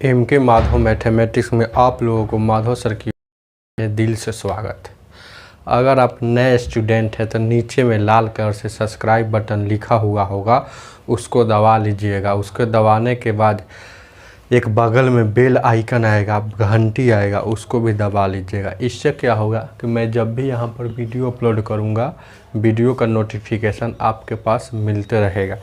M के Madhav mathematics में आप लोगों को माधव सर की दिल से स्वागत है। अगर आप नए स्टूडेंट हैं तो नीचे में लाल कलर से सब्सक्राइब बटन लिखा हुआ होगा, उसको दबा लीजिएगा। उसको दबाने के बाद एक बगल में बेल आइकन आएगा, घंटी आएगा, उसको भी दबा लीजिएगा। इससे क्या होगा कि मैं जब भी यहाँ पर वीडियो अपलोड करूँगा, वीडियो का नोटिफिकेशन आपके पास मिलते रहेगा।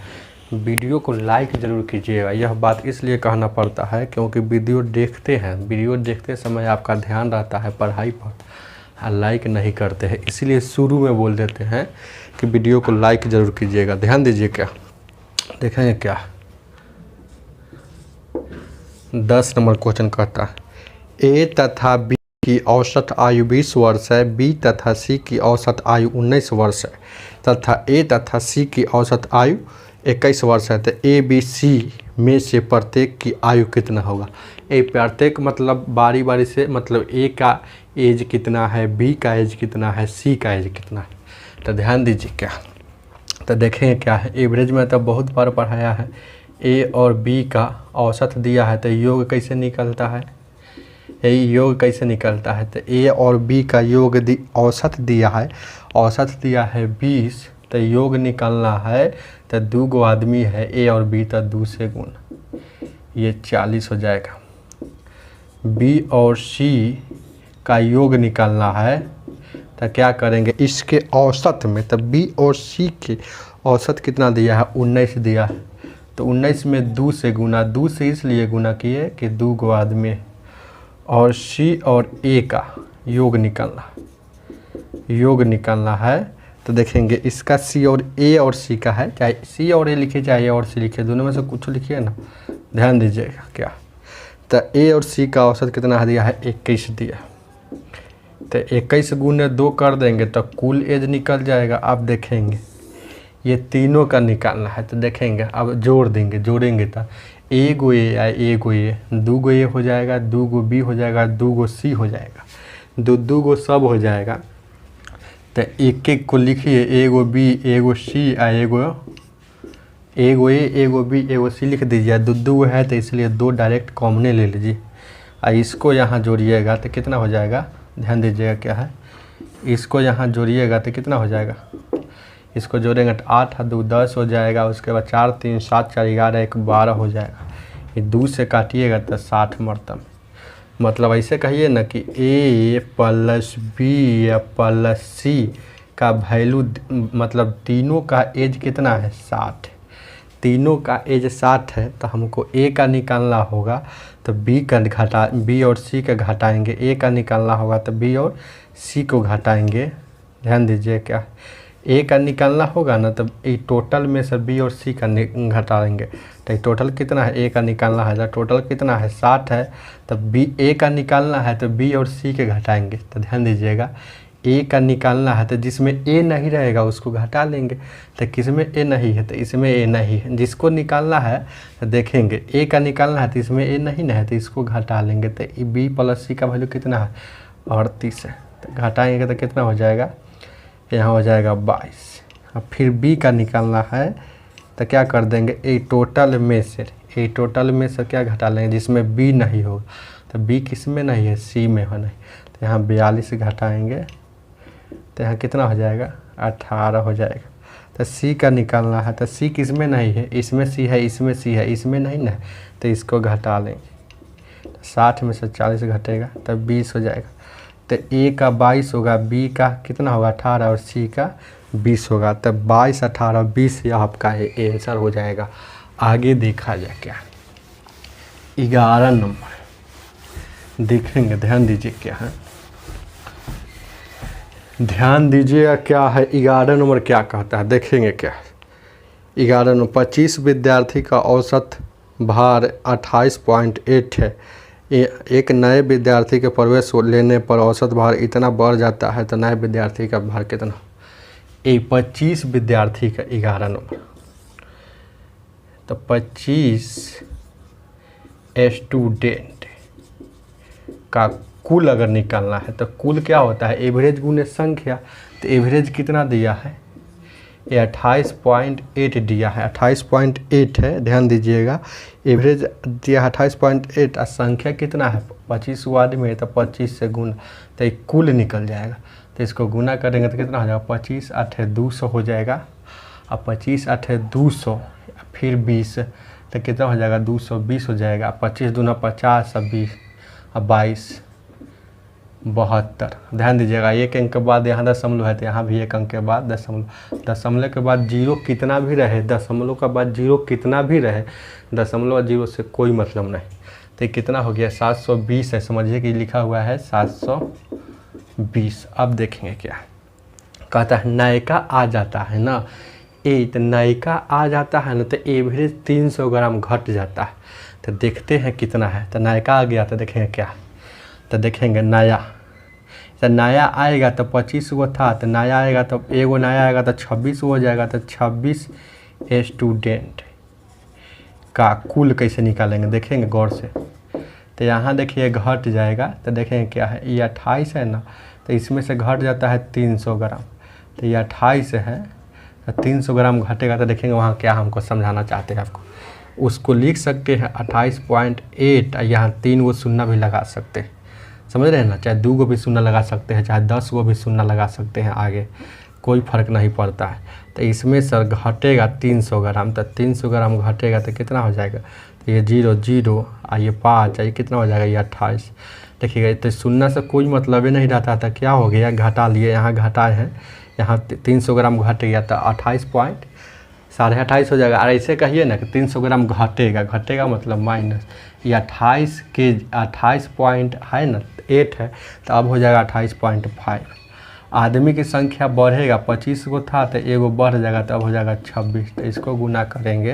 वीडियो को लाइक ज़रूर कीजिएगा। यह बात इसलिए कहना पड़ता है क्योंकि वीडियो देखते समय आपका ध्यान रहता है पढ़ाई पर, लाइक नहीं करते हैं, इसीलिए शुरू में बोल देते हैं कि वीडियो को लाइक ज़रूर कीजिएगा। ध्यान दीजिए, क्या देखेंगे, क्या 10 नंबर क्वेश्चन कहता है ए तथा बी की औसत आयु 20 वर्ष है, बी तथा सी की औसत आयु 19 वर्ष है तथा ए तथा सी की औसत आयु 21 वर्ष है। तो ए बी सी में से प्रत्येक की आयु कितना होगा। ए प्रत्येक मतलब बारी बारी से, मतलब ए का एज कितना है, बी का एज कितना है, सी का एज कितना है। तो ध्यान दीजिए, क्या तो देखें क्या है। एवरेज में तो बहुत बार पढ़ाया है। ए और बी का औसत दिया है तो योग कैसे निकलता है, योग कैसे निकलता है। तो ए और बी का योग औसत दिया है, औसत दिया है 20, तो योग निकालना है। तो 2 गो आदमी है ए और बी, तो 2 से गुण ये 40 हो जाएगा। बी और सी का योग निकालना है तो क्या करेंगे, इसके औसत में। तो बी और सी के औसत कितना दिया है, 19 दिया है। तो 19 में 2 से गुना, 2 से इसलिए गुना किए कि 2 गो आदमी है। और सी और ए का योग निकालना है। तो देखेंगे इसका सी और सी का है, चाहे सी और ए लिखे चाहे ए और सी लिखे, दोनों में से कुछ लिखिए ना। ध्यान दीजिएगा, क्या तो ए और सी का औसत कितना दिया है, 21 दिया। तो 21 गुने 2 कर देंगे तो कुल एज निकल जाएगा। आप देखेंगे ये तीनों का निकालना है। तो देखेंगे अब जोड़ेंगे तो ए गो ए या ए गो ए, 2 गो ए हो जाएगा, 2 गो बी हो जाएगा, 2 गो सी हो जाएगा, 2 गो सब हो जाएगा। तो एक एक को लिखिए, एगो बी एगो सी एगो ए एगो बी एगो सी लिख दीजिए। 2 है तो इसलिए 2 डायरेक्ट कॉमने ले लीजिए और इसको यहाँ जोड़िएगा तो कितना हो जाएगा। ध्यान दीजिएगा, क्या है, इसको यहाँ जोड़िएगा तो कितना हो जाएगा। इसको जोड़ेंगे तो 8 और 2 10 हो जाएगा। उसके बाद 4 3 7 4 11 1 12 हो जाएगा। ये 2 से काटिएगा तो 60 मरतब। मतलब ऐसे कहिए ना कि ए प्लस बी प्लस सी का वैल्यू, मतलब तीनों का एज कितना है, 60। तीनों का एज 60 है तो हमको ए का निकालना होगा तो बी और सी का घटाएंगे। ए का निकालना होगा तो बी और सी को घटाएंगे। ध्यान दीजिए, क्या ए का निकालना होगा ना तो ये टोटल में से बी और सी का घटाएंगे। तो टोटल कितना है, ए का निकालना है, टोटल कितना है 60 है। तो बी ए का निकालना है तो बी और सी के घटाएंगे। तो ध्यान दीजिएगा, ए का निकालना है तो जिसमें ए नहीं रहेगा उसको घटा लेंगे। तो किसमें ए नहीं है तो इसमें ए नहीं है। जिसको निकालना है तो देखेंगे ए का निकालना है तो इसमें ए नहीं है तो इसको घटा लेंगे। तो बी प्लस सी का वैल्यू कितना है, 38 है। तो घटाएंगे तो कितना हो जाएगा, यहाँ हो जाएगा 22। अब फिर बी का निकालना है तो क्या कर देंगे, ए टोटल में से क्या घटा लेंगे, जिसमें बी नहीं होगा। तो बी किस में नहीं है, सी में हो नहीं। तो यहाँ 42 घटाएंगे तो यहाँ कितना हो जाएगा, 18 हो जाएगा। तो सी का निकालना है तो सी किस में नहीं है, इसमें सी है, इसमें सी है, इसमें नहीं ना, तो इसको घटा लेंगे। तो 60 में से 40 घटेगा तो 20 हो जाएगा। तो ए का 22 होगा, बी का कितना होगा 18 और सी का 20 होगा। तो 22 18 20 यह आपका आंसर हो जाएगा। आगे देखा जाए, क्या 11 नंबर देखेंगे। ध्यान दीजिए, क्या है, ध्यान दीजिएगा, क्या है 11 नंबर क्या कहता है। देखेंगे क्या 11 नंबर, 25 विद्यार्थी का औसत भार 28.8 है। एक नए विद्यार्थी के प्रवेश लेने पर औसत भार इतना बढ़ जाता है तो नए विद्यार्थी का भार कितना। 25 विद्यार्थी का 11 नंबर, तो 25 स्टूडेंट का कुल अगर निकालना है तो कुल क्या होता है, एवरेज गुने संख्या। तो एवरेज कितना दिया है, ये 28.8 दिया है, 28.8 है, ध्यान दीजिएगा। एवरेज दिया है 28.8 और संख्या कितना है 25 गो आदमी है, तो 25 से गुना तो एक कुल निकल जाएगा। तो इसको गुना करेंगे तो कितना हो जाएगा 25 8 200 हो जाएगा, और 25 8 200 फिर 20 तो कितना हो जाएगा 220 हो जाएगा। 25 दूना 50 और 20 और 22 72। ध्यान दीजिएगा, एक अंक के बाद यहाँ दशमलव है तो यहाँ भी एक अंक के बाद दशमलव, दशमलव के बाद जीरो कितना भी रहे, दशमलव के बाद जीरो कितना भी रहे, दशमलव और जीरो से कोई मतलब नहीं। तो कितना हो गया 720 है, समझिए कि लिखा हुआ है 720। अब देखेंगे क्या कहता है, नायका आ जाता है ना, तो नायका आ जाता है ना, तो एवरेज 300 ग्राम घट जाता है। तो देखते हैं कितना है। तो नायका आ गया तो देखेंगे क्या, तो देखेंगे नया, तो नया आएगा तो 25 गो था, तो नया आएगा तो एगो नया आएगा तो 26 हो जाएगा। तो 26 स्टूडेंट का कुल कैसे निकालेंगे देखेंगे गौर से। तो यहाँ देखिए घट जाएगा, तो देखेंगे क्या है, ये 28 है ना, तो इसमें से घट जाता है 300 ग्राम। तो ये 28 है तो 300 ग्राम घटेगा। तो देखेंगे वहाँ क्या हमको समझाना चाहते हैं आपको, उसको लिख सकते हैं 28.8, यहाँ 3 गो शून्य भी लगा सकते हैं, समझ रहे हैं ना, चाहे 2 गो भी शून्य लगा सकते हैं, चाहे 10 गो भी शून्य लगा सकते हैं, आगे कोई फ़र्क नहीं पड़ता है। तो इसमें सर घटेगा 300 ग्राम, तो 300 ग्राम घटेगा तो कितना हो जाएगा, तो ये 0 0 और ये 5 ये कितना हो जाएगा, ये 28। देखिएगा तो शून्य से कोई मतलब ही नहीं रहता था, क्या हो गया घटा लिए, यहाँ घटाए हैं, यहाँ 300 ग्राम घट गया तो 28.28 हो जाएगा। और ऐसे कहिए ना कि 300 ग्राम घटेगा, घटेगा मतलब माइनस, ये 28 के 28 पॉइंट है ना 8 है, तो अब हो जाएगा 28.5। आदमी की संख्या बढ़ेगा, 25 गो था तो एगो बढ़ जाएगा, तो अब हो जाएगा 26। तो इसको गुना करेंगे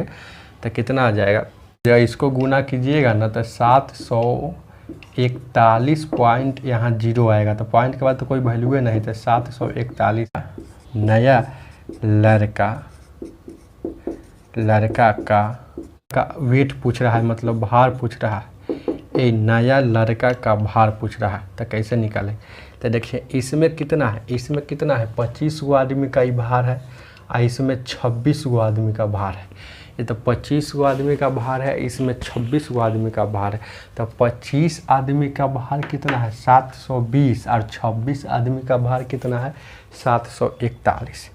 तो कितना आ जाएगा, जब इसको गुना कीजिएगा ना तो 741 पॉइंट यहाँ 0 आएगा, तो पॉइंट के बाद तो कोई वैल्यू नहीं, तो 741। नया लड़का का वेट पूछ रहा है, मतलब भार पूछ रहा है, ये नया लड़का का भार पूछ रहा है। तो कैसे निकालें, तो देखिए इसमें कितना है, इसमें कितना है 25 गो आदमी का ही भार है, और इसमें 26 गो आदमी का भार है। ये तो 25 गो आदमी का भार है, इसमें 26 गो आदमी का भार है। तो 25 आदमी का भार कितना है 720, और 26 आदमी का भार कितना है 741।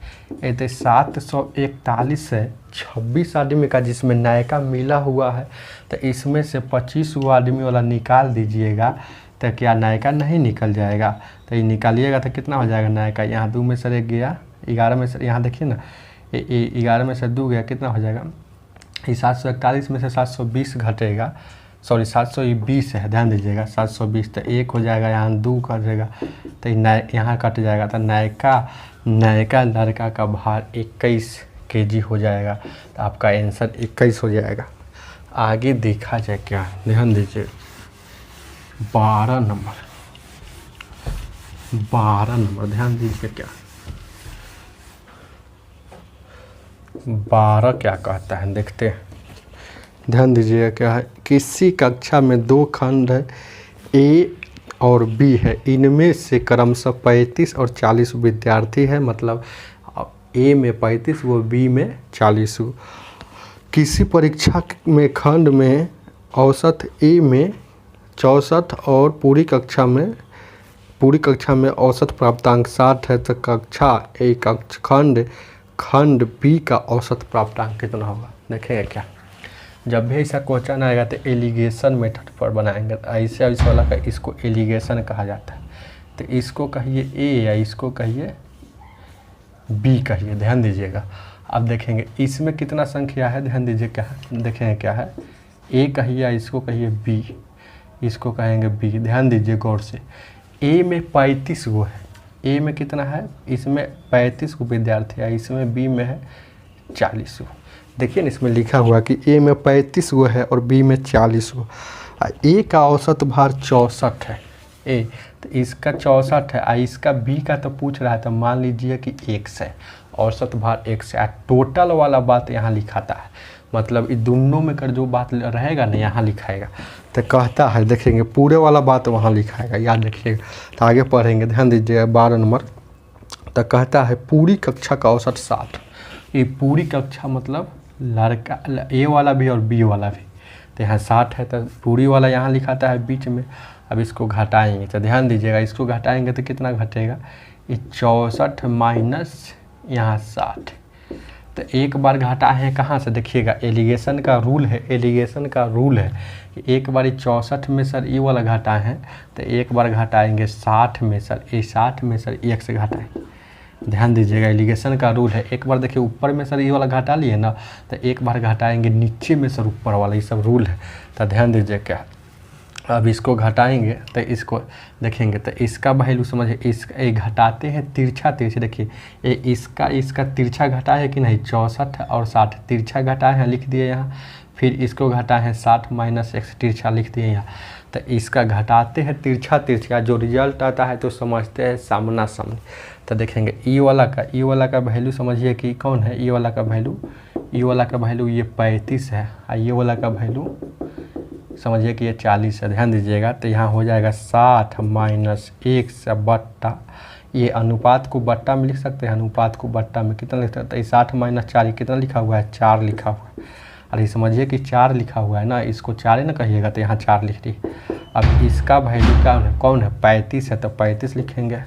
ये तो 741 से 26 आदमी का जिसमें नायका मिला हुआ है, तो इसमें से 25 गो आदमी वाला निकाल दीजिएगा, तो क्या नायका नहीं निकल जाएगा। तो ये निकालिएगा तो कितना हो जाएगा नायका, यहाँ 2 में से 1 गया, 11 में से, यहाँ देखिए ना 11 में से 2 गया, कितना हो जाएगा, ये 741 में से 720 घटेगा, सॉरी 720 है, ध्यान दीजिएगा 720, तो 1 हो जाएगा, यहाँ 2 कटेगा, तो यहाँ कट जाएगा। तो नायका लड़का का भार 21 kg हो जाएगा। तो आपका आंसर 21 हो जाएगा। आगे देखा जाए क्या, ध्यान दीजिए 12 नंबर ध्यान दीजिए क्या 12 क्या कहता है देखते हैं, ध्यान दीजिएगा क्या है। किसी कक्षा में 2 खंड है, ए और बी है, इनमें से क्रमशः 35 और 40 विद्यार्थी है, मतलब ए में 35 गो, बी में 40 गो। किसी परीक्षा में खंड में औसत ए में 64 और पूरी कक्षा में औसत प्राप्तांक 60 है, तो कक्षा ए खंड बी का औसत प्राप्तांक कितना होगा। देखेंगे क्या, जब भी ऐसा क्वेश्चन आएगा तो एलिगेशन मेथड पर बनाएंगे। ऐसे इस वाला का इसको एलिगेशन कहा जाता है। तो इसको कहिए ए या इसको कहिए बी कहिए, ध्यान दीजिएगा। अब देखेंगे इसमें कितना संख्या है, ध्यान दीजिए क्या है, देखेंगे क्या है, ए कहिए या इसको कहिए बी, इसको कहेंगे बी। ध्यान दीजिए गौर से, ए में 35 गो है, ए में कितना है, इसमें 35 गो विद्यार्थी है, इसमें बी में है 40 गो। देखिए ना इसमें लिखा हुआ कि ए में 35 गो है और बी में 40 गो। ए का औसत भार 64 है, ए तो इसका 64 है, इसका बी का तो पूछ रहा है, तो मान लीजिए कि 1 है, औसत भार 1 है। टोटल वाला बात यहाँ लिखाता है, मतलब ये दोनों में कर जो बात रहेगा ना यहाँ लिखाएगा। तो कहता है देखेंगे पूरे वाला बात वहाँ लिखाएगा, याद रखिएगा। तो आगे पढ़ेंगे, ध्यान दीजिएगा 12 नंबर। तो कहता है पूरी कक्षा का औसत 60, ये पूरी कक्षा मतलब लड़का ए वाला भी और बी वाला भी। तो यहाँ 60 है तो पूरी वाला यहाँ लिखाता है बीच में। अब इसको घटाएंगे तो ध्यान दीजिएगा, इसको घटाएंगे तो कितना घटेगा, ये 64 माइनस यहाँ 60। तो एक बार घटा है कहाँ से, देखिएगा एलिगेशन का रूल है, एलिगेशन का रूल है कि एक बार 64 में सर ये वाला घटा है तो एक बार घटाएंगे 60 में सर, ये 60 में सर 1 से घटाएंगे। ध्यान दीजिएगा एलिगेशन का रूल है। एक बार देखिए ऊपर में सर ये वाला घटा लिए ना तो एक बार घटाएंगे नीचे में सर ऊपर वाला, ये सब रूल है। तो ध्यान दीजिए क्या, अब इसको घटाएंगे तो इसको देखेंगे तो इसका वैल्यू समझिए, इसका घटाते हैं तिरछा तिरछा, देखिए ये इसका तिरछा घटा है कि नहीं, 64 और 60 तिरछा घटा है, लिख दिए यहाँ। फिर इसको घटा है 60 माइनस 1 तिरछा लिख दिए यहाँ। तो इसका घटाते हैं तिरछा तिरछा, जो रिजल्ट आता है तो समझते हैं सामना सामने। तो देखेंगे ई वाला का वैल्यू समझिए कि कौन है, ई वाला का वैल्यू ये 35 है और ये वाला का वैल्यू समझिए कि ये 40 है। ध्यान दीजिएगा तो यहाँ हो जाएगा 60 माइनस 1 से बट्टा, ये अनुपात को बट्टा में लिख सकते हैं, अनुपात को बट्टा में कितना लिख सकते हैं, 60 माइनस 4 कितना लिखा हुआ है, 4 लिखा हुआ है। अरे समझिए कि 4 लिखा हुआ है ना, इसको 4 ही ना कहिएगा तो यहाँ 4 लिख दी। अब इसका वैल्यू कौन है 35 है तो 35 लिखेंगे।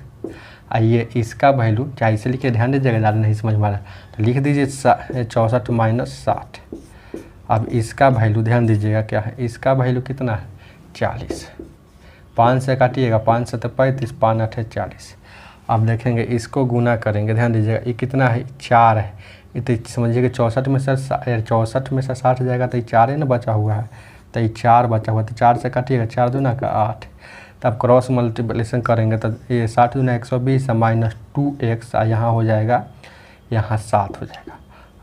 आइए इसका वैल्यू चाहे इसे लिखिए, ध्यान दीजिएगा ज़्यादा नहीं समझ में आ रहा तो लिख दीजिए 64 माइनस 60। अब इसका वैल्यू ध्यान दीजिएगा क्या है, इसका वैल्यू कितना है 40। 5 से काटिएगा, 5 से तो 35, 5 8 40। अब देखेंगे इसको गुना करेंगे, ध्यान दीजिएगा ये कितना है 4 है, ये तो समझिए कि 64 में से 60 जाएगा तो ये 4 है ना बचा हुआ है, तो ये 4 बचा हुआ, तो 4 से काटिएगा, 4 दूना का 8। तब क्रॉस मल्टीप्लिकेशन करेंगे तो ये 60 दूना 120 माइनस 2x, यहाँ हो जाएगा यहाँ 7 हो जाएगा।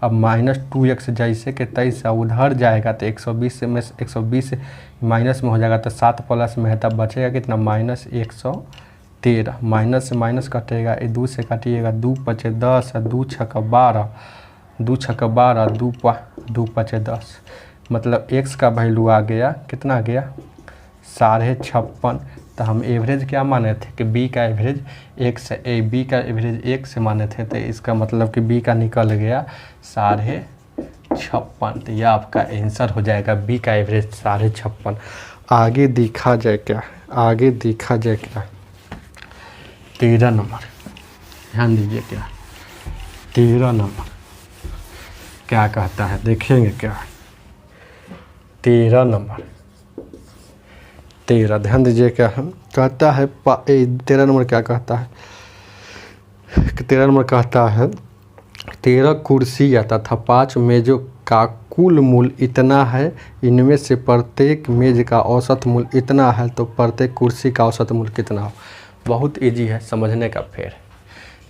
अब माइनस 2x जैसे कि 23 उधर जाएगा तो 120 माइनस में हो जाएगा तो 7 प्लस में है, तब बचेगा कितना माइनस 113। माइनस से माइनस कटेगा, ये 2 से काटिएगा, 2 पचे 10, 2 छक्का 12, 2 छक्का 12, 2 पचे 10, मतलब x का वैल्यू आ गया कितना आ गया 56.5। तो हम एवरेज क्या माने थे कि b का एवरेज b का एवरेज 1 से माने थे, तो इसका मतलब कि b का निकल गया 56.5। तो यह आपका आंसर हो जाएगा b का एवरेज 56.5। आगे देखा जाए क्या, 13 नंबर, ध्यान दीजिए क्या 13 नंबर क्या कहता है, देखेंगे क्या 13 नंबर 13, ध्यान दीजिए क्या हम कहता है 13 नंबर क्या कहता है, 13 नंबर कहता है 13 कुर्सियाँ तथा 5 मेज़ों का कुल मूल्य इतना है, इनमें से प्रत्येक मेज़ का औसत मूल्य इतना है, तो प्रत्येक कुर्सी का औसत मूल्य कितना हो। बहुत इजी है समझने का। फिर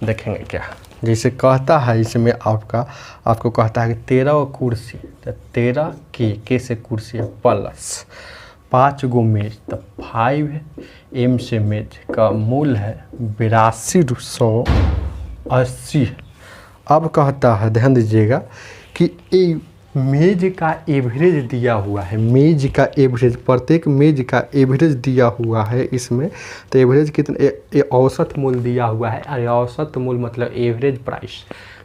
देखेंगे क्या, जैसे कहता है इसमें आपको कहता है कि 13 कुर्सी, तो 13 के से कुर्सी प्लस 5 गो मेज, तो 5m से मेज का मूल्य है 8280। अब कहता है ध्यान दीजिएगा कि ये मेज का एवरेज दिया हुआ है, मेज का एवरेज, प्रत्येक मेज का एवरेज दिया हुआ है इसमें। तो एवरेज कितना, ये औसत मूल्य दिया हुआ है, अरे औसत मूल्य मतलब एवरेज प्राइस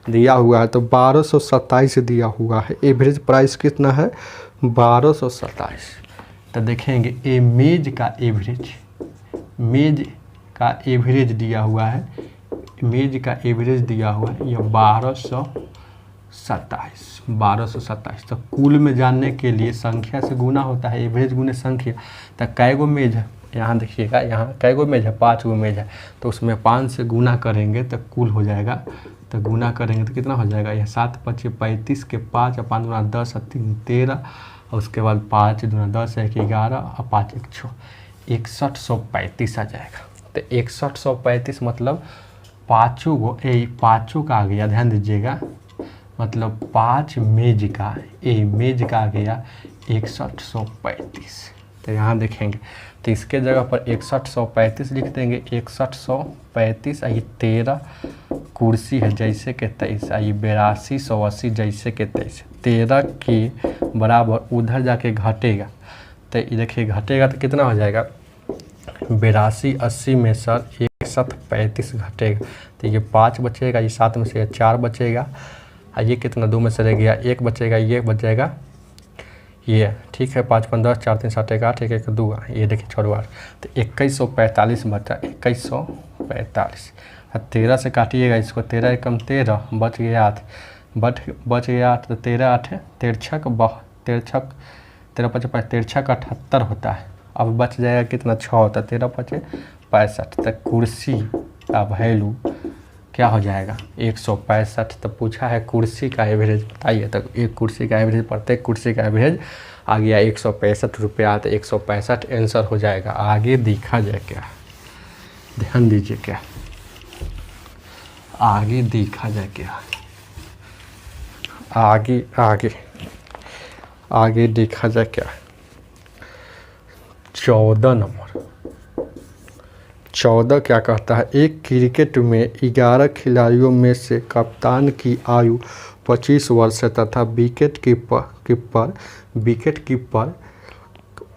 दिया हुआ है, तो 1227 दिया हुआ है। एवरेज प्राइस कितना है 1227। तो देखेंगे ये मेज का एवरेज दिया हुआ है, मेज का एवरेज दिया हुआ है ये 1227। तो कुल में जानने के लिए संख्या से गुना होता है, एवरेज गुने संख्या। तो कै गो मेज है, यहाँ देखिएगा यहाँ कै गो मेज है 5 गो मेज है, तो उसमें 5 से गुना करेंगे तो कुल हो जाएगा। तो गुना करेंगे तो कितना हो जाएगा, यह 7 पच्चीस 35 के 5 5 दूना 10 3 13, और उसके बाद 5 दूना 10 1 11 और 5 1 6, 6135 आ जाएगा। तो 6135 मतलब पाँचों का आ गया, ध्यान दीजिएगा, मतलब 5 मेज का आ गया 6135। तो यहाँ देखेंगे तो इसके जगह पर 6135 लिख देंगे, 6135। ये 13 कुर्सी है जैसे कि 23, ये 8280 जैसे कि 23। 13 के बराबर उधर जाके घटेगा, तो ये देखिए घटेगा तो कितना हो जाएगा 8280 में सर 6135 घटेगा, तो ये 5 बचेगा, ये 7 में से 4 बचेगा, ये कितना 2 में से रह गया 1 बचेगा, ये बच जाएगा ये, ठीक है। 5 15 4 3 7 1 8 1 1 2, ये देखिए 6 2 8, तो 2145 बचा, 2145। 13 से काटिएगा इसको, 13 एकम 13, बच गया 8, बच गया 8, तो 13 8 13 13 5 78 होता है। अब बच जाएगा कितना 6 होता है, 13 5 65। तक कुर्सी का वैल्यू क्या हो जाएगा 165। तो पूछा है कुर्सी का एवरेज बताइए, तो एक कुर्सी का एवरेज, प्रत्येक कुर्सी का एवरेज आ गया 165 रुपया, तो 165 आंसर हो जाएगा। आगे देखा जाए क्या, ध्यान दीजिए क्या, आगे देखा जाए क्या, आगे देखा जाए क्या। 14 नंबर, 14 क्या कहता है, एक क्रिकेट में 11 खिलाड़ियों में से कप्तान की आयु 25 वर्ष है तथा विकेट कीपर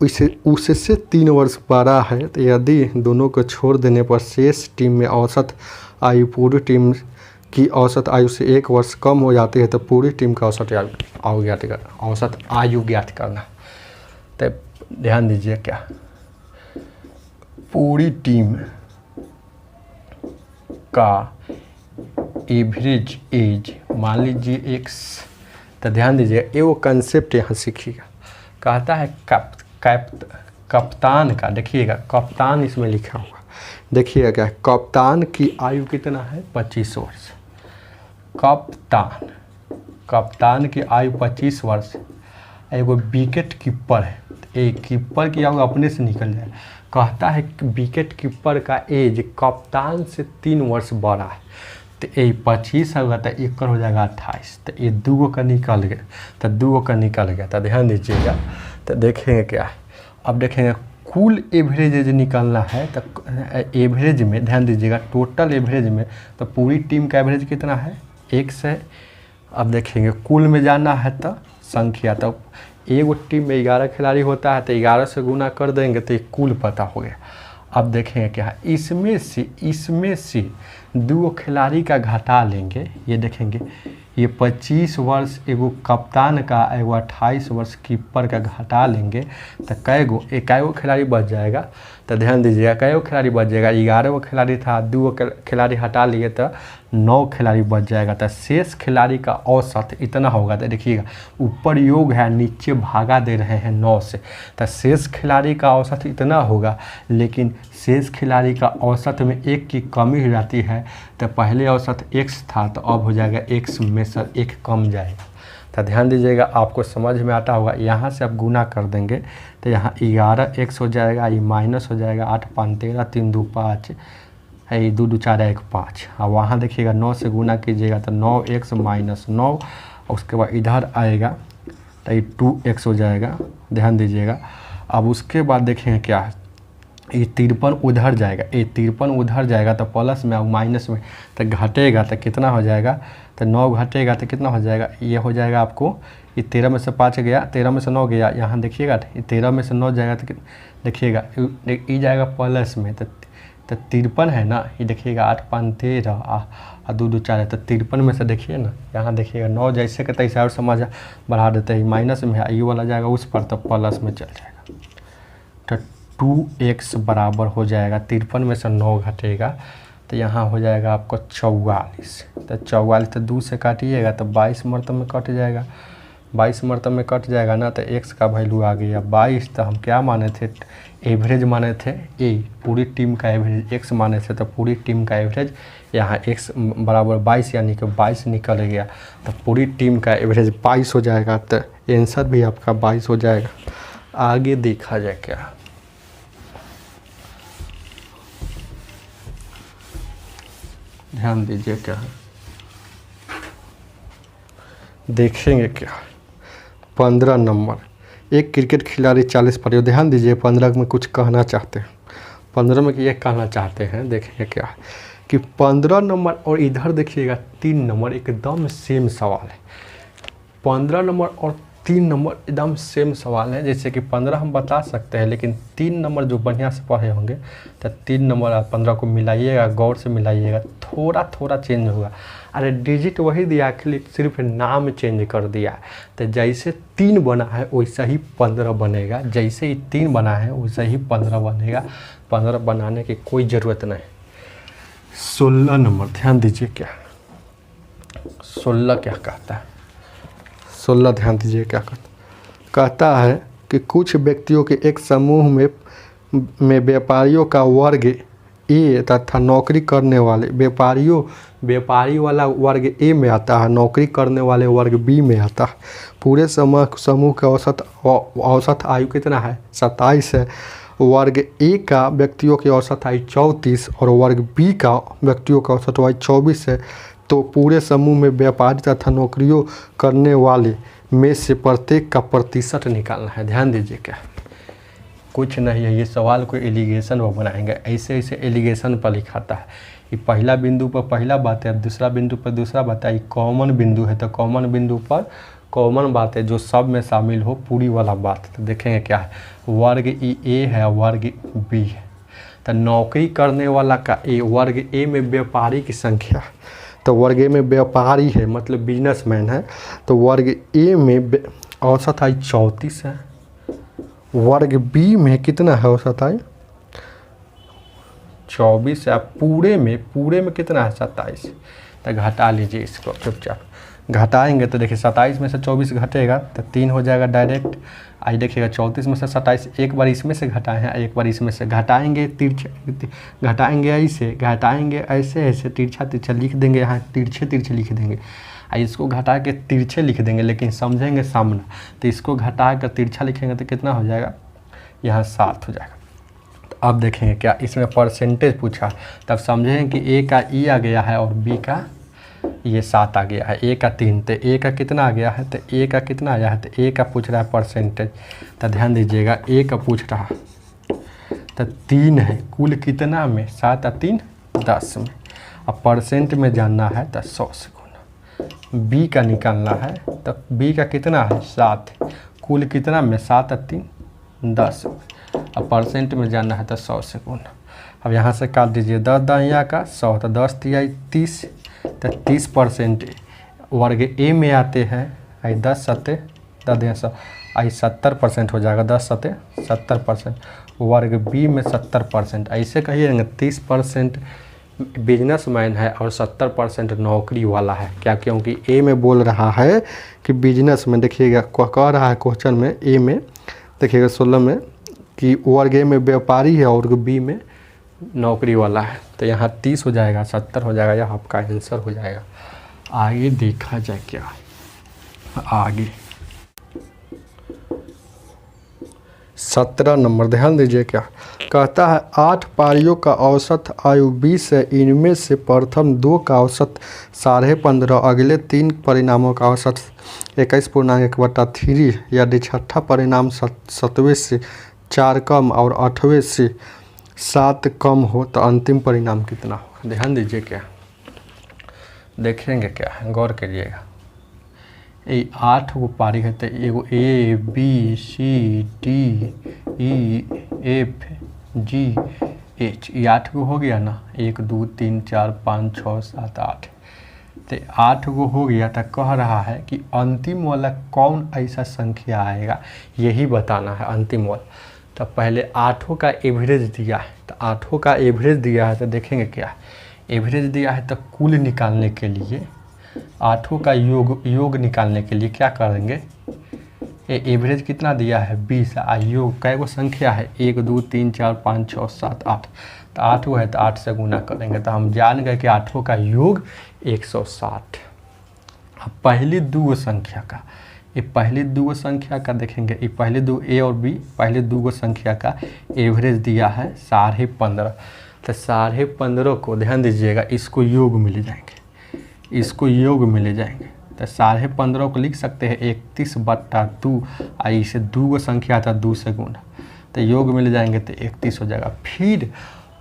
उससे 3 वर्ष बड़ा है। तो यदि दोनों को छोड़ देने पर शेष टीम में औसत आयु पूरी टीम की औसत आयु से 1 वर्ष कम हो जाती है, तो पूरी टीम का औसत आयु ज्ञात करना। तो ध्यान दीजिए क्या, पूरी टीम का एवरेज एज मान लीजिए x, तो ध्यान दीजिए ये वो कंसेप्ट यहाँ सीखिएगा। कहता है कप्तान का, देखिएगा कप्तान इसमें लिखा हुआ, देखिएगा क्या, कप्तान की आयु कितना है 25 वर्ष। कप्तान की आयु 25 वर्ष, एगो विकेट कीपर है, एक कीपर की आयु अपने से निकल जाए। कहता है कि विकेट कीपर का एज कप्तान से 3 वर्ष बड़ा है, तो ये 25 होगा, तो एक हो जाएगा 28, तो ये 2 का निकल गया, तो 2 का निकल गया। तो ध्यान दीजिएगा, तो देखेंगे क्या है, अब देखेंगे कुल एवरेज एज निकालना है। तो एवरेज में ध्यान दीजिएगा, टोटल एवरेज में तो पूरी टीम का एवरेज कितना है 1 है। अब देखेंगे कुल में जाना है तो संख्या, तो एगो टीम में 11 खिलाड़ी होता है, तो 11 से गुना कर देंगे तो एक कुल पता हो गया। अब देखेंगे क्या है, इसमें से 2 खिलाड़ी का घटा लेंगे, ये देखेंगे ये 25 वर्ष एगो कप्तान का, एगो 28 वर्ष कीपर का घटा लेंगे, तो कैगो खिलाड़ी बच जाएगा। तो ध्यान दीजिएगा कैगो खिलाड़ी बच जाएगा, 11 खिलाड़ी था, 2 खिलाड़ी हटा लिए तो 9 खिलाड़ी बच जाएगा। तो शेष खिलाड़ी का औसत इतना होगा, तो देखिएगा ऊपर योग है, नीचे भागा दे रहे हैं 9 से, तो शेष खिलाड़ी का औसत इतना होगा। लेकिन शेष खिलाड़ी का औसत में 1 की कमी हो जाती है, तो पहले औसत x था, तो अब हो जाएगा x में से 1 कम जाएगा। तो ध्यान दीजिएगा, आपको समझ में आता होगा। यहाँ से आप गुना कर देंगे तो यहाँ 11x हो जाएगा, ये माइनस हो जाएगा, 8 5 13 3 2 5 है, 2 2 4 1 5। और वहाँ देखिएगा 9 से गुना कीजिएगा तो 9x माइनस 9, उसके बाद इधर आएगा तो ये 2x हो जाएगा। ध्यान दीजिएगा, अब उसके बाद देखेंगे क्या है, ये 53 उधर जाएगा, ये 53 उधर जाएगा तो प्लस में और माइनस में, तो घटेगा तो कितना हो जाएगा, तो 9 घटेगा तो कितना हो जाएगा, ये हो जाएगा आपको, ये 13 में से 5 गया, 13 में से 9 गया, यहाँ देखिएगा ये 13 में से 9 जाएगा तो देखिएगा ये जाएगा प्लस में, तो 53 है ना, ये देखिएगा 8 5 13 और 2 2 4 है, तो 53 में से देखिए ना, यहाँ देखिएगा 9 जैसे के तैसे और समझ बढ़ा देते हैं, माइनस में है, ये वाला जाएगा उस पर, तो प्लस में चल जाएगा। तो 2x बराबर हो जाएगा, 53 में से 9 घटेगा तो यहाँ हो जाएगा आपको 44। तो 44 तो 2 से काटिएगा तो 22 मरतब में कट जाएगा, 22 मरतब में कट जाएगा ना, तो x का वैल्यू आ गया 22। तो हम क्या माने थे, एवरेज माने थे, पूरी टीम का एवरेज x माने थे, तो पूरी टीम का एवरेज यहाँ x बराबर 22 यानी कि 22 निकल गया, तो पूरी टीम का एवरेज 22 हो जाएगा। तो आंसर भी आपका 22 हो जाएगा। आगे देखा जाए क्या, ध्यान दीजिए क्या है, देखेंगे क्या, 15 नंबर, एक क्रिकेट खिलाड़ी 40 पर, ध्यान दीजिए 15 में कुछ कहना चाहते हैं, 15 में ये कहना चाहते हैं, देखेंगे क्या है कि 15 नंबर और इधर देखिएगा 3 नंबर एकदम सेम सवाल है। 15 नंबर और 3 नंबर एकदम सेम सवाल है। जैसे कि 15 हम बता सकते हैं, लेकिन 3 नंबर जो बढ़िया से पढ़े होंगे तो 3 नंबर और 15 को मिलाइएगा, गौर से मिलाइएगा, थोड़ा थोड़ा चेंज होगा। अरे डिजिट वही दिया, खाली सिर्फ नाम चेंज कर दिया। तो जैसे 3 बना है वैसा ही 15 बनेगा, जैसे ही 3 बना है वैसा ही 15 बनेगा। 15 बनाने की कोई ज़रूरत नहीं। 16 नंबर ध्यान दीजिए, क्या 16 क्या कहता है। 16 ध्यान दीजिए क्या कहता है कि कुछ व्यक्तियों के एक समूह में व्यापारियों का वर्ग ए तथा नौकरी करने वाले व्यापारी वाला वर्ग ए में आता है, नौकरी करने वाले वर्ग बी में आता है। पूरे समूह का औसत आयु कितना है? 27 है। वर्ग ए का व्यक्तियों की औसत आयु 34 और वर्ग बी का व्यक्तियों का औसत आयु 24 है। तो पूरे समूह में व्यापारी तथा नौकरियों करने वाले में से प्रत्येक का प्रतिशत निकालना है। ध्यान दीजिए, क्या कुछ नहीं है, ये सवाल को एलिगेशन वो बनाएंगे, ऐसे ऐसे एलिगेशन पर लिखाता है। ये पहला बिंदु पर पहला बात है, दूसरा बिंदु पर दूसरा बात है। ये कॉमन बिंदु है तो कॉमन बिंदु पर कॉमन बात है जो सब में शामिल हो, पूरी वाला बात। तो देखेंगे क्या है, वर्ग ए है, वर्ग बी है। तो नौकरी करने वाला का ए, वर्ग ए में व्यापारी की संख्या, तो वर्ग ए में व्यापारी है मतलब बिजनेसमैन है, तो वर्ग ए में औसत आयु 34 है। वर्ग बी में कितना है औसत आयु? 24 है। पूरे में कितना है? 27। तो घटा लीजिए इसको चुपचाप, घटाएंगे तो देखिए 27 में से 24 घटेगा तो 3 हो जाएगा डायरेक्ट। आई देखिएगा 34 में से 27, एक बार इसमें से घटाए हैं, एक बार इसमें से घटाएंगे, घटाएंगे ऐसे ऐसे तिरछा लिख देंगे, यहाँ तिरछे लिख देंगे। इसको घटा के तिरछे लिख देंगे, लेकिन समझेंगे सामना। तो इसको घटा कर तिरछा लिखेंगे तो कितना हो जाएगा? यहाँ 7 हो जाएगा। तो अब देखेंगे क्या इसमें परसेंटेज पूछा, तब समझेंगे कि ए का ई आ गया है और बी का ये 7 आ गया है। ए का 3, तो ए का कितना आ गया है? तो ए का कितना आया है? तो ए का पूछ रहा है परसेंटेज। तो ध्यान दीजिएगा, ए का पूछ रहा है तो 3 है, कुल कितना में? 7 और 3 10 में। अब परसेंट में जानना है तो 100 से गुना। बी का निकालना है तो बी का कितना है? 7, कुल कितना में? 7 और 3 10 में। अब परसेंट में जानना है तो 100 से गुना। अब यहाँ से काट दीजिए 10 दहिया का 100, तो 10 तिहाई 30, तो 30% वर्ग ए में आते हैं। आई 10 सत्ते 10 आई 70% हो जाएगा, 10 सत्ते 70%। वर्ग बी में 70%, ऐसे कहिए 30% बिजनेसमैन है और 70% नौकरी वाला है। क्या? क्योंकि ए में बोल रहा है कि बिजनेस में, देखिएगा कह रहा है क्वेश्चन में, ए में देखिएगा 16 में कि वर्ग ए में व्यापारी है और बी में नौकरी वाला है। तो यहाँ 30 हो जाएगा, 70 हो जाएगा, यह आपका आंसर हो जाएगा। आगे देखा जाए क्या आगे 17 नंबर ध्यान दीजिए, क्या कहता है? 8 पारियों का औसत आयु 20 है। इनमें से प्रथम 2 का औसत 15.5, अगले 3 परिणामों का औसत 21.1/3 यदि छठा परिणाम 7वें से 4 कम और 8वें से 7 कम हो तो अंतिम परिणाम कितना हो? ध्यान दीजिए, क्या देखेंगे, क्या गौर करिएगा। ये 8 गो पारी है तो एगो A B C D E F G H, ये 8 गो हो गया ना। 1 2 3 4 5 6 7 8, तो 8 गो हो गया। तो कह रहा है कि अंतिम वाला कौन ऐसा संख्या आएगा, यही बताना है अंतिम वाला। तो पहले 8 का एवरेज दिया है, तो 8 का एवरेज दिया है तो देखेंगे क्या एवरेज दिया है। तो कुल निकालने के लिए 8 का योग निकालने के लिए क्या करेंगे? एवरेज कितना दिया है? 20। योग कै गो संख्या है? 1 2 3 4 5 6 7 8, तो 8 है तो 8 से गुना करेंगे तो हम जान गए कि 8 का योग 160। अब पहली 2 संख्या का, ये पहली 2 संख्या का देखेंगे, ये पहले 2 ए और बी, पहले 2 संख्या का एवरेज दिया है 15.5। तो 15.5 को ध्यान दीजिएगा, इसको योग मिल जाएंगे, इसको योग मिले जाएंगे। तो 15.5 को लिख सकते हैं 31/2। इसे 2 संख्या था 2 से गुना, तो योग मिल जाएंगे तो 31 हो जाएगा। फिर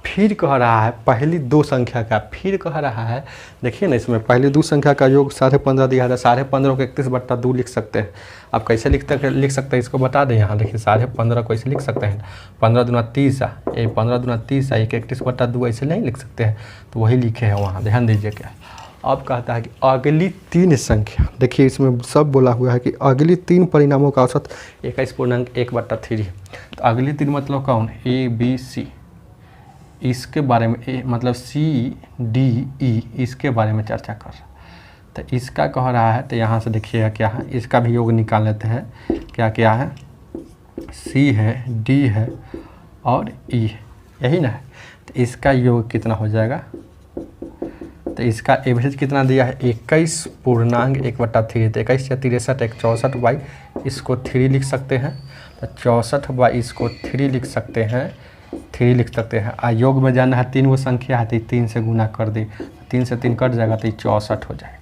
फिर कह रहा है पहली दो संख्या का, फिर कह रहा है, देखिए ना इसमें पहली दो संख्या का योग 15.5 दिया था, 15.5 को 31/2 लिख सकते हैं। आप कैसे लिख सकते हैं इसको बता दें। यहाँ देखिए 15.5 को ऐसे लिख सकते हैं, 15 दूना 30, ये 15 दूना 30 है, 31/2 ऐसे नहीं लिख सकते हैं, तो वही लिखे हैं वहाँ, ध्यान दीजिए। क्या अब कहता है कि अगली तीन संख्या, देखिए इसमें सब बोला हुआ है कि अगली तीन परिणामों का औसत 21.1/3। तो अगली तीन मतलब कौन, ABC, इसके बारे में मतलब CDE, इसके बारे में चर्चा कर रहा। तो इसका कह रहा है, तो यहाँ से देखिएगा क्या है, इसका भी योग निकाल लेते हैं। क्या क्या है, C है, D है और E है, यही ना है। तो इसका योग कितना हो जाएगा, तो इसका एवरेज कितना दिया है 21.1/3। तो 21 या 63 एक 64 बाई इसको 3 लिख सकते हैं, तो 64 बाई इसको 3 लिख सकते हैं, 3 लिख सकते हैं। योग में जाना है 3 वो संख्या है, तो 3 से गुना कर दी, 3 से 3 कट जाएगा, तो 64 हो जाएगा।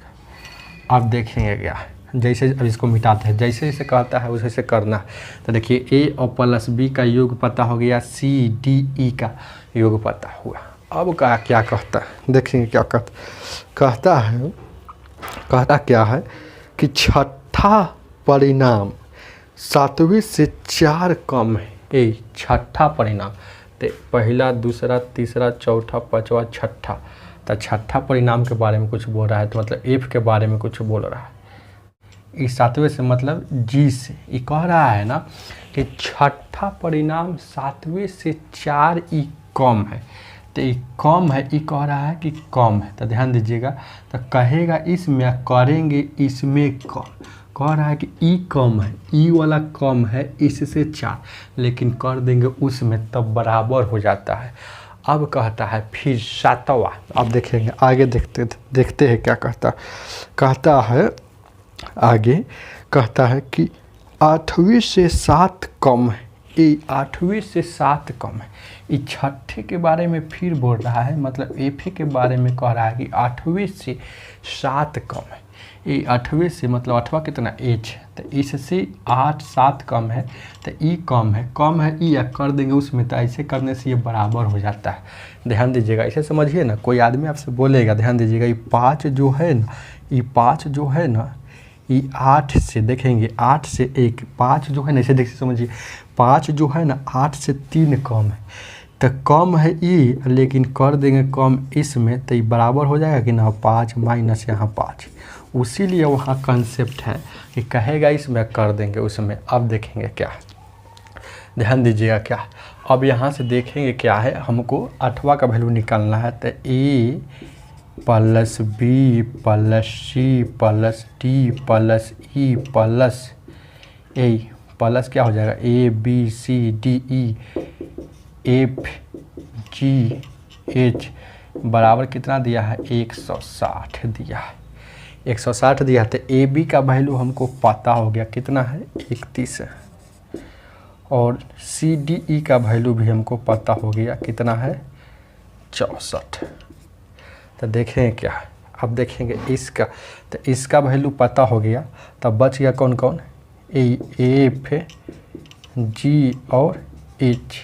अब देखेंगे क्या, जैसे अब इसको मिटाते हैं, जैसे जैसे कहता है वैसे करना है। तो देखिए A और प्लस B का योग पता हो गया, CDE का योग पता हुआ। अब क्या कहता है, देखेंगे क्या कहता क्या है कि छठा परिणाम 7वें से 4 कम है। ये छठा परिणाम, तो पहला, दूसरा, तीसरा, चौथा, पाँचवा, छठा। तो छठा परिणाम के बारे में कुछ बोल रहा है, तो मतलब F के बारे में कुछ बोल रहा है। इस 7वें से मतलब G से ये कह रहा है ना कि छठा परिणाम 7वें से 4 ई कम है। तो ये कम है, ये कह रहा है कि कम है, तो ध्यान दीजिएगा। तो कहेगा इसमें, करेंगे इसमें कम, कह रहा है कि ई कम है, ई वाला कम है इससे 4, लेकिन कर देंगे उसमें तब बराबर हो जाता है। अब कहता है फिर 7वां, अब देखेंगे आगे, देखते हैं क्या कहता है आगे। कहता है कि 8वें से 7 कम है, ये 8वें से 7 कम है। ये छठे के बारे में फिर बोल रहा है, मतलब F के बारे में कह रहा है कि 8वें से 7 कम है। ये 8वें से मतलब 8वां कितना H है, तो इससे 8 7 कम है, तो E कम है E या कर देंगे उसमें, तो ऐसे करने से ये बराबर हो जाता है। ध्यान दीजिएगा, इसे समझिए ना। कोई आदमी आपसे बोलेगा, ध्यान दीजिएगा, ये 5 जो है ना, ये 5 जो है ना, ये 8 से देखेंगे, 8 से 1, 5 जो है ना, इसे देखिए समझिए, 5 जो है ना 8 से 3 कम है, तो कम है E, लेकिन कर देंगे कम इसमें, तो ये बराबर हो जाएगा कि ना, 5 माइनस यहाँ 5। उसीलिए वहाँ कंसेप्ट है कि कहेगा इसमें, कर देंगे उसमें। अब देखेंगे क्या, ध्यान दीजिएगा क्या। अब यहाँ से देखेंगे क्या है, हमको 8वां का वैल्यू निकालना है। तो A plus B plus C plus D plus E plus A plus क्या हो जाएगा, A B C D E F G H बराबर कितना दिया है, 160 दिया है, 160 दिया है। तो AB का वैल्यू हमको पता हो गया कितना है, 31 है, और CDE का वैल्यू भी हमको पता हो गया कितना है, 64। तो देखें क्या है, अब देखेंगे इसका, तो इसका वैल्यू पता हो गया, तब बच गया कौन कौन, F G और H।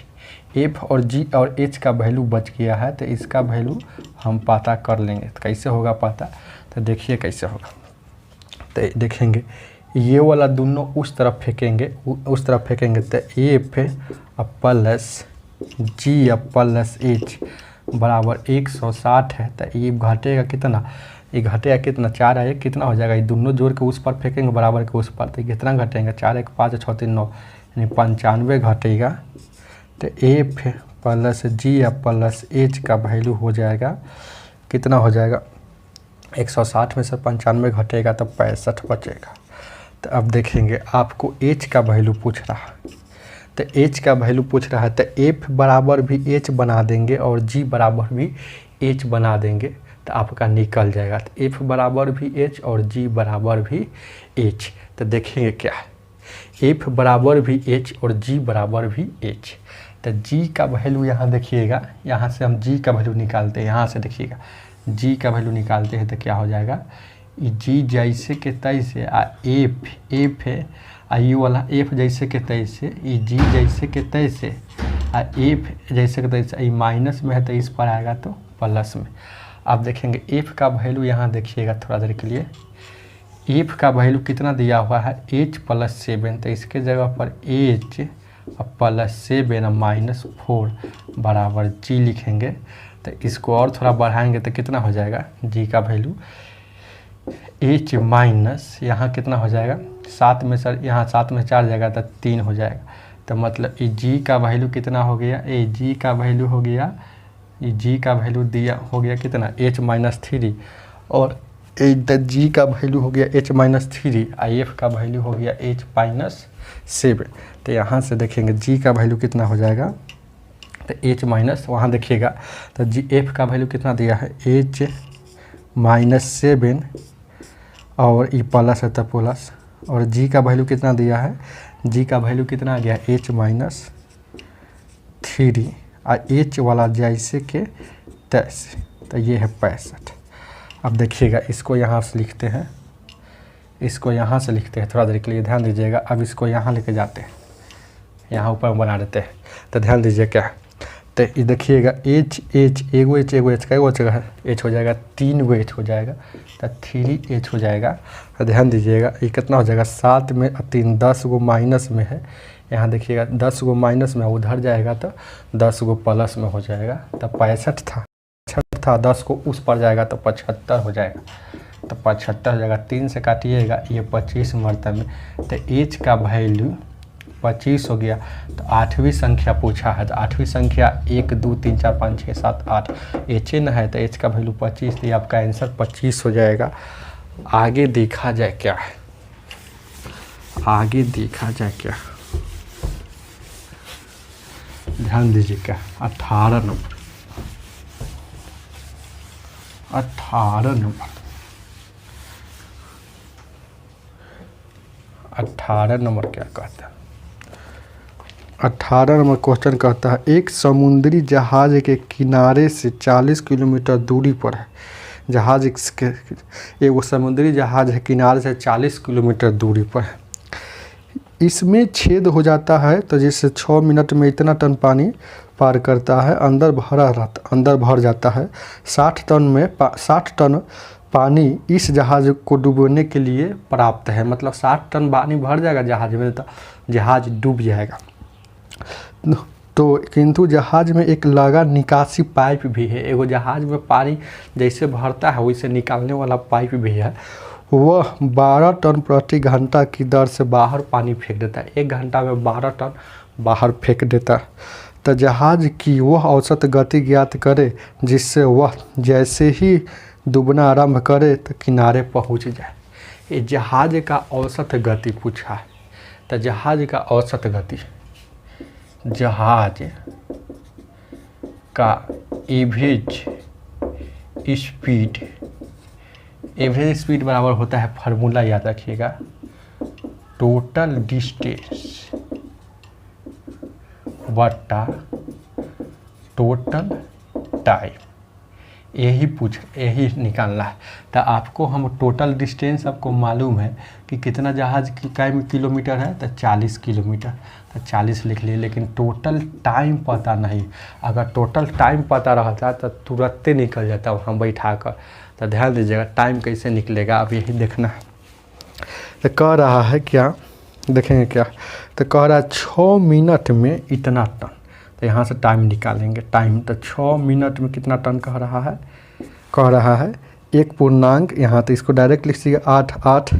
F और G और H का वैल्यू बच गया है, तो इसका वैल्यू हम पता कर लेंगे। तो कैसे होगा पता, तो देखिए कैसे होगा। तो देखेंगे ये वाला दोनों उस तरफ फेंकेंगे, तो F plus G plus H बराबर 160 है। तो ये घटेगा कितना, ये घटेगा कितना, 4 है, कितना हो जाएगा, ये दोनों जोड़ के उस पर फेंकेंगे बराबर के उस पर, तो कितना घटेंगे, 4 1 5 6 3 9, यानी 95 घटेगा। तो F plus G plus H का वैल्यू हो जाएगा कितना, हो जाएगा 160 में से 95 घटेगा तो 65 बचेगा। तो अब देखेंगे आपको H का वैल्यू पूछ रहा है, तो H का वैल्यू पूछ रहा है, तो F बराबर भी H बना देंगे और G बराबर भी H बना देंगे, तो आपका निकल जाएगा। तो F बराबर भी H और G बराबर भी H। तो देखेंगे क्या है, F बराबर भी H और G बराबर भी H। तो G का वैल्यू यहाँ देखिएगा, यहाँ से हम G का वैल्यू निकालते हैं, यहाँ से देखिएगा G का वैल्यू निकालते हैं, तो क्या हो जाएगा, G जैसे के तैसे F है, ये वाला F जैसे के तैसे, G जैसे के तैसे, एफ जैसे कि तैसे माइनस में है तो इस पर आएगा तो प्लस में। अब देखेंगे एफ का वैल्यू यहाँ देखिएगा थोड़ा देर के लिए, एफ का वैल्यू कितना दिया हुआ है h+7, तो इसके जगह पर h +7 -4 बराबर g लिखेंगे। तो इसको और थोड़ा बढ़ाएंगे तो कितना हो जाएगा, g का वैल्यू h माइनस यहाँ कितना हो जाएगा 7 में सर, यहाँ 7 में 4 जाएगा तो 3 हो जाएगा। तो मतलब ये g का वैल्यू कितना हो गया, ये g का वैल्यू हो गया, ये g का वैल्यू दिया हो गया कितना h-3, और g का वैल्यू हो गया h-3, f का वैल्यू हो गया h-7। तो यहाँ से देखेंगे g का वैल्यू कितना हो जाएगा, तो h- वहाँ देखिएगा तो f का वैल्यू कितना दिया है h-7 और ये प्लस है तो प्लस, और g का वैल्यू कितना दिया है, g का वैल्यू कितना आ गया h-3 और h वाला जैसे के तैसे, तो ये है 65। अब देखिएगा इसको यहाँ से लिखते हैं, इसको यहाँ से लिखते हैं, थोड़ा देर के लिए ध्यान दीजिएगा। अब इसको यहाँ लेके जाते हैं, यहाँ ऊपर बना देते हैं, तो ध्यान दीजिए क्या, तो ये देखिएगा h एगो h कई गो जगह है, h हो जाएगा 3 गो h हो जाएगा, तो 3h हो जाएगा। तो ध्यान दीजिएगा ये कितना हो जाएगा 7 में 3 10 गो माइनस में है, यहाँ देखिएगा 10 गो माइनस में उधर जाएगा तो 10 गो प्लस में हो जाएगा। तो 65 था 10 को उस पर जाएगा तो 75 हो जाएगा, तो 75 हो जाएगा, 3 से काटिएगा ये 25 मरतबे में, तो h का वैल्यू 25 हो गया। तो 8वीं संख्या पूछा है, तो 8वीं संख्या 1 2 3 4 5 6 7 8 h न है, तो h का वैल्यू 25, तो आपका आंसर 25 हो जाएगा। आगे देखा जाए क्या है, आगे देखा जाए क्या, ध्यान दीजिए क्या, 18 नंबर, 18 नंबर, 18 नंबर क्या कहता है, 18 नंबर क्वेश्चन कहता है एक समुद्री जहाज के किनारे से 40 किलोमीटर दूरी पर है, जहाज के एगो समुद्री जहाज है किनारे से 40 किलोमीटर दूरी पर है, इसमें छेद हो जाता है तो जिससे 6 मिनट में इतना टन पानी पार करता है, अंदर भर जाता है। 60 टन पानी इस जहाज को डूबने के लिए प्राप्त है, मतलब 60 टन पानी भर जाएगा जहाज में तो जहाज डूब जाएगा। तो किंतु जहाज में एक लगा निकासी पाइप भी है, एगो जहाज में पानी जैसे भरता है वैसे निकालने वाला पाइप भी है, वह 12 टन प्रति घंटा की दर से बाहर पानी फेंक देता है, 1 घंटा में 12 टन बाहर फेंक देता है। तो जहाज की वह औसत गति ज्ञात करे जिससे वह जैसे ही डूबना आरंभ करे तो किनारे पहुंच जाए। ये जहाज का औसत गति पूछा है, तो जहाज का औसत गति, जहाज का एवरेज स्पीड बराबर होता है, फार्मूला याद रखिएगा, टोटल डिस्टेंस बटा टोटल टाइम, यही निकालना है। तो आपको हम टोटल डिस्टेंस आपको मालूम है कि कितना जहाज की किलोमीटर है, तो 40 किलोमीटर, तो 40 लिख लिए, लेकिन टोटल टाइम पता नहीं। अगर टोटल टाइम पता रहता तो तुरंत निकल जाता वहाँ बैठा कर। तो ध्यान दीजिएगा टाइम कैसे निकलेगा, अब यही देखना है। तो कह रहा है क्या, देखेंगे क्या, तो कह रहा है 6 मिनट में इतना टन, तो यहाँ से टाइम निकालेंगे, टाइम तो 6 मिनट में कितना टन कह रहा है 1 पूर्णांक, यहाँ तो इसको डायरेक्ट लिख दीजिए 8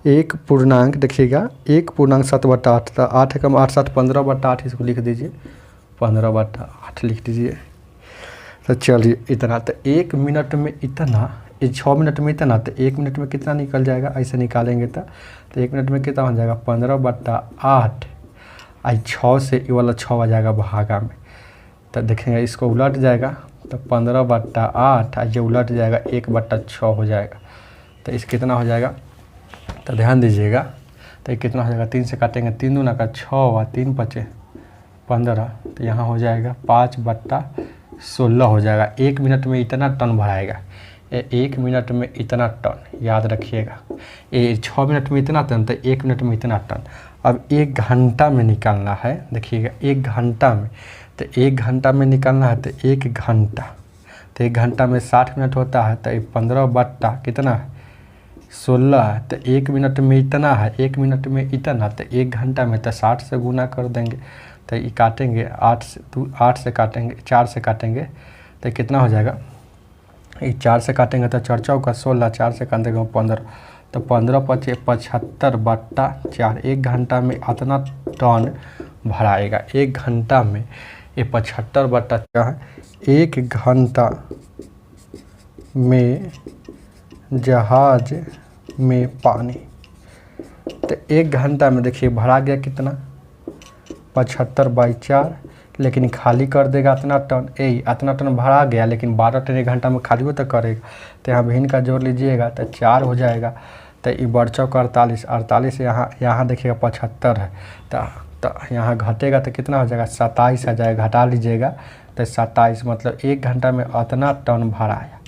1 पूर्णांक, देखिएगा 1 पूर्णांक 7/8, तो 8 कम 8 7 15/8, इसको लिख दीजिए 15/8 लिख दीजिए। तो चलिए इतना, तो 1 मिनट में इतना, 6 मिनट में इतना, तो 1 मिनट में कितना निकल जाएगा, ऐसे निकालेंगे तो 1 मिनट में कितना हो जाएगा 15/8, 6 से ये वाला 6 आ जाएगा भागा में, तो देखेंगे इसको उलट जाएगा तो 15/8, ये उलट जाएगा 1/6 हो जाएगा, तो इस कितना हो जाएगा, तो ध्यान दीजिएगा, तो ये कितना हो जाएगा, 3 से काटेंगे 3 दूना का 6 और 3 बचे 15, तो यहाँ हो जाएगा 5/16 हो जाएगा। 1 मिनट में इतना टन भराएगा, 1 मिनट में इतना टन, याद रखिएगा। 6 मिनट में इतना टन, तो 1 मिनट में इतना टन। अब 1 घंटा में निकालना है, देखिएगा 1 घंटा में, तो 1 घंटा में निकलना है तो 1 घंटा, तो 1 घंटा में 60 मिनट होता है, तो 15 बट्टा कितना है 16 है, तो 1 मिनट में इतना है, 1 मिनट में इतना, तो 1 घंटा में तो 60 से गुना कर देंगे, तो ये काटेंगे 8 से काटेंगे, 4 से काटेंगे तो कितना हो जाएगा, ये 4 से काटेंगे तो 4 चौका 16, 4 से काटेंगे 15, तो 15 पचे 75 बट्टा 4। 1 घंटा में इतना टन भराएगा। 1 घंटा में ये 75 बट्टा क्या है, 1 घंटा में जहाज में पानी, तो 1 घंटा में देखिए भरा गया कितना 75/4, लेकिन खाली कर देगा इतना टन, इतना टन भरा गया, लेकिन 12 टन 1 घंटा में खाली हो तो करेगा, तो यहाँ भिन्न का जोड़ लीजिएगा तो 4 हो जाएगा, तो ये 4 चौका 48, 48 यहाँ देखिएगा 75 है, तो यहाँ घटेगा तो कितना हो जाएगा 27 आ जाएगा, घटा लीजिएगा तो 27, मतलब 1 घंटा में इतना टन भराया,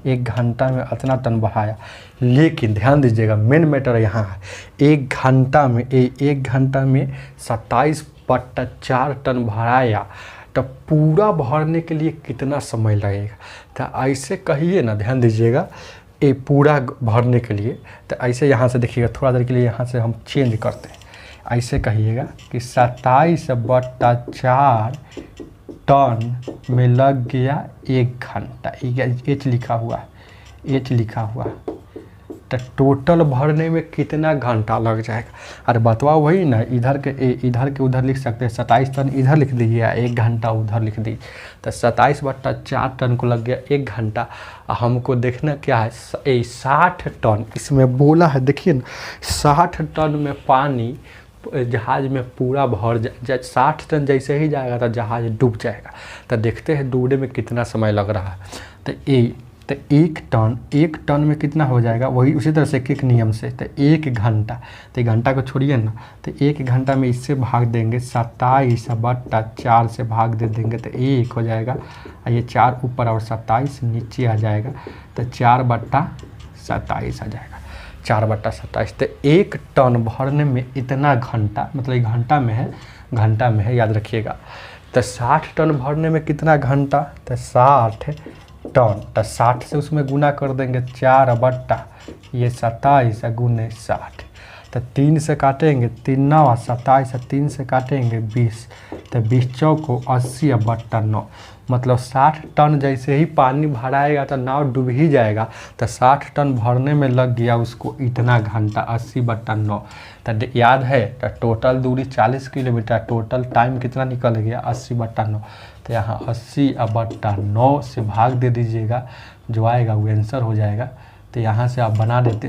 1 घंटा में इतना टन बढ़ाया। लेकिन ध्यान दीजिएगा मेन मैटर यहाँ है, 1 घंटा में 27/4 टन भराया, तो पूरा भरने के लिए कितना समय लगेगा, तो ऐसे कहिए ना, ध्यान दीजिएगा ये पूरा भरने के लिए, तो ऐसे यहाँ से देखिएगा थोड़ा देर के लिए यहाँ से हम चेंज करते हैं, ऐसे कहिएगा कि 27/4 टन में लग गया 1 घंटा, एच लिखा हुआ तो टोटल भरने में कितना घंटा लग जाएगा। अरे बतवाओ वही ना, इधर के उधर लिख सकते हैं, 27 टन इधर लिख दीजिए, 1 घंटा उधर लिख दीजिए, तो 27/4 टन को लग गया 1 घंटा। हमको देखना क्या है, 60 टन इसमें बोला है, देखिए ना 60 टन में पानी जहाज में पूरा भर 60 टन जैसे ही जाएगा तो जहाज डूब जाएगा। तो देखते हैं डूबने में कितना समय लग रहा है। तो 1 टन में कितना हो जाएगा, वही उसी तरह से एक नियम से, तो 1 घंटा, तो 1 घंटा को छोड़िए ना, तो 1 घंटा में इससे भाग देंगे, 27/4 से भाग दे देंगे तो 1 हो जाएगा, ये 4 ऊपर और 27 नीचे आ जाएगा, तो 4/27 आ जाएगा, 4/27। तो 1 टन भरने में इतना घंटा, मतलब 1 घंटा में है याद रखिएगा। तो 60 टन भरने में कितना घंटा, तो 60 टन, तो 60 से उसमें गुना कर देंगे, 4/27 गुने 60, तो 3 से काटेंगे, 3 9 27, 3 से काटेंगे 20, तो 20 चौको 80/9, मतलब 60 टन जैसे ही पानी भराएगा तो नाव डूब ही जाएगा। तो 60 टन भरने में लग गया उसको इतना घंटा, 80/9। तो याद है, तो टोटल दूरी 40 किलोमीटर, टोटल टाइम कितना निकल गया 80/9। तो यहाँ 80/9 से भाग दे दीजिएगा, जो आएगा वो आंसर हो जाएगा। तो यहाँ से आप बना देते